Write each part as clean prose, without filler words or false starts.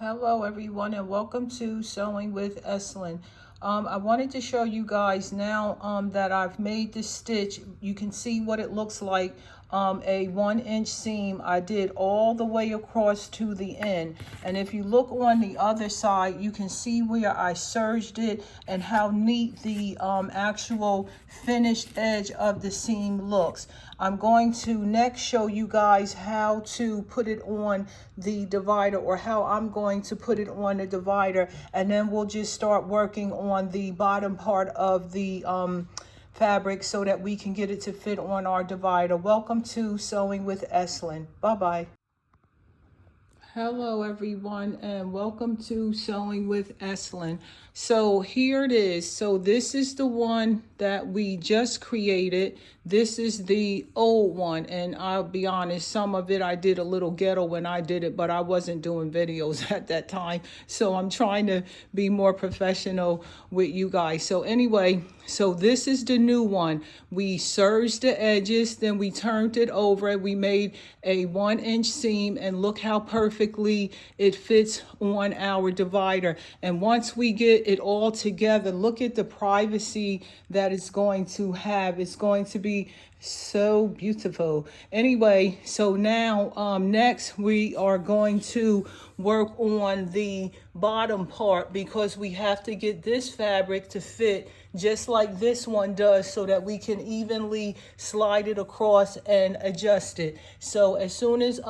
Hello everyone and welcome to Sewing with Eslin. I wanted to show you guys now that I've made this stitch. You can see what it looks like. A 1-inch seam I did all the way across to the end, and if you look on the other side you can see where I serged it and how neat the actual finished edge of the seam looks. I'm going to next show you guys how to put it on the divider, or how I'm going to put it on the divider, and then we'll just start working on the bottom part of the fabric so that we can get it to fit on our divider. Welcome to Sewing with Eslin. Bye-bye. Hello everyone and welcome to Sewing with Eslin. So here it is. So this is the one that we just created. This is the old one, and I'll be honest, some of it I did a little ghetto when I did it, but I wasn't doing videos at that time, so I'm trying to be more professional with you guys. So anyway, so this is the new one. We serged the edges, then we turned it over, we made a 1-inch seam, and look how perfectly it fits on our divider. And once we get it all together, look at the privacy that it's going to have. It's going to be so beautiful. Anyway, so now next we are going to work on the bottom part, because we have to get this fabric to fit just like this one does, so that we can evenly slide it across and adjust it. So as soon as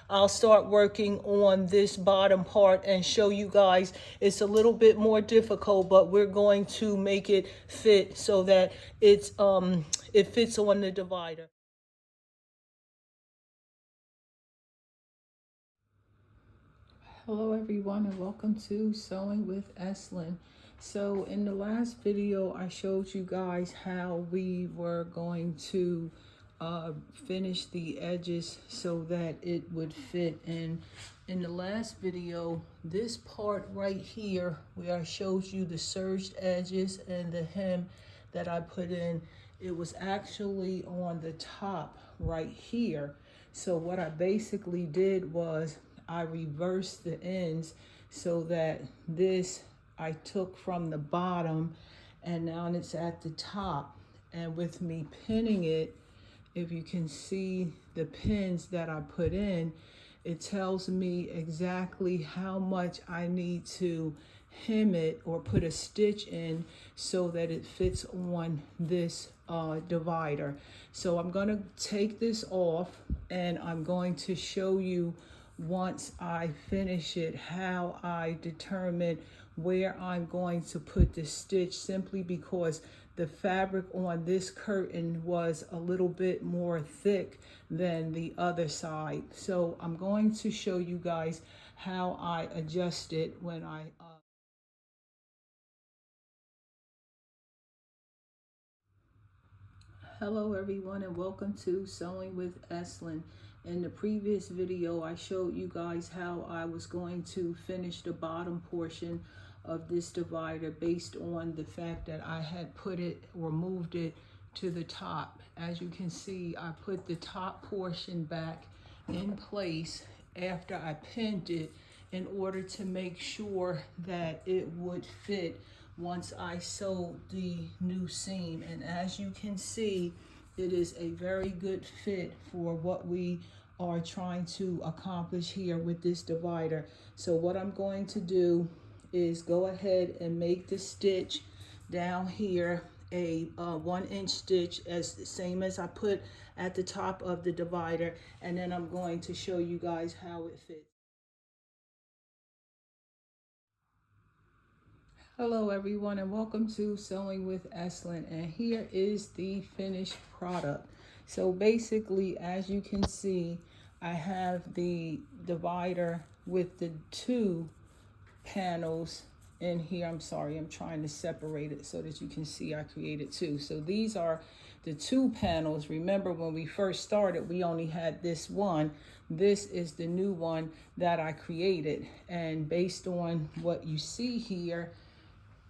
I'll start working on this bottom part and show you guys. It's a little bit more difficult, but we're going to make it fit so that it fits on the divider. Hello everyone and welcome to Sewing with Eslin. So in the last video I showed you guys how we were going to finish the edges so that it would fit. And in the last video, this part right here where I showed you the serged edges and the hem that I put in, it was actually on the top right here. So what I basically did was I reversed the ends so that this I took from the bottom and now it's at the top. And with me pinning it, if you can see the pins that I put in, it tells me exactly how much I need to hem it or put a stitch in so that it fits on this divider. So I'm going to take this off and I'm going to show you, once I finish it, how I determine where I'm going to put the stitch, simply because the fabric on this curtain was a little bit more thick than the other side. So I'm going to show you guys how I adjust it when I Hello everyone and welcome to Sewing with Eslin. In the previous video I showed you guys how I was going to finish the bottom portion of this divider based on the fact that I had put it or moved it to the top. As you can see, I put the top portion back in place after I pinned it in order to make sure that it would fit once I sewed the new seam. And as you can see, it is a very good fit for what we are trying to accomplish here with this divider. So what I'm going to do is go ahead and make the stitch down here a 1-inch stitch, as the same as I put at the top of the divider, and then I'm going to show you guys how it fits. Hello everyone and welcome to Sewing with Eslin, and here is the finished product. So basically, as you can see, I have the divider with the 2 panels in here. I'm sorry, I'm trying to separate it so that you can see I created 2. So these are the 2 panels. Remember, when we first started we only had this one. This is the new one that I created, and based on what you see here,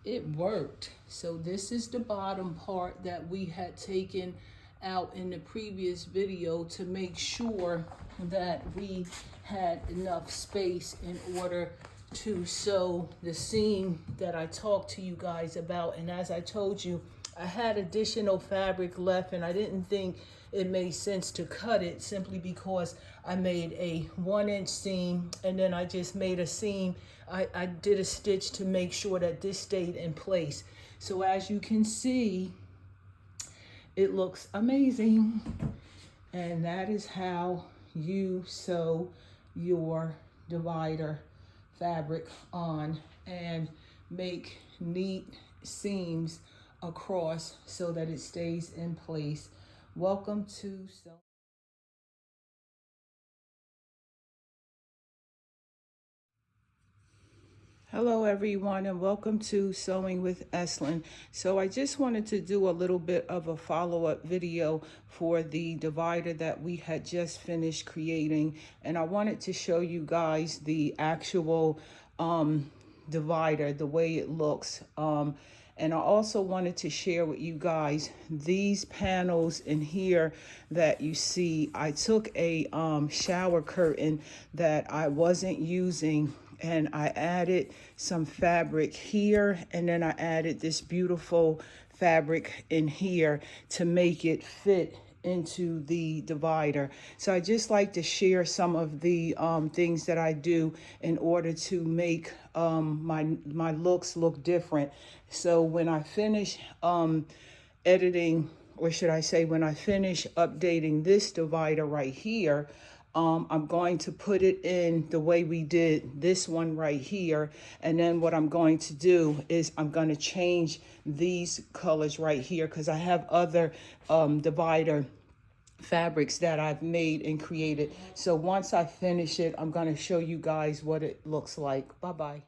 it worked. So this is the bottom part that we had taken out in the previous video to make sure that we had enough space in order to sew the seam that I talked to you guys about. And as I told you, I had additional fabric left, and I didn't think it made sense to cut it simply because I made a 1-inch seam, and then I just made a seam. I did a stitch to make sure that this stayed in place. So as you can see, it looks amazing. And that is how you sew your divider fabric on and make neat seams across so that it stays in place. Welcome to Sew. Hello everyone, and welcome to Sewing with Eslin. So I just wanted to do a little bit of a follow-up video for the divider that we had just finished creating, and I wanted to show you guys the actual divider, the way it looks. And I also wanted to share with you guys these panels in here that you see. I took a shower curtain that I wasn't using, and I added some fabric here, and then I added this beautiful fabric in here to make it fit into the divider. So I just like to share some of the things that I do in order to make my looks look different. So when I finish editing, or should I say when I finish updating this divider right here, I'm going to put it in the way we did this one right here. And then what I'm going to do is I'm going to change these colors right here, because I have other divider fabrics that I've made and created. So once I finish it, I'm going to show you guys what it looks like. Bye-bye.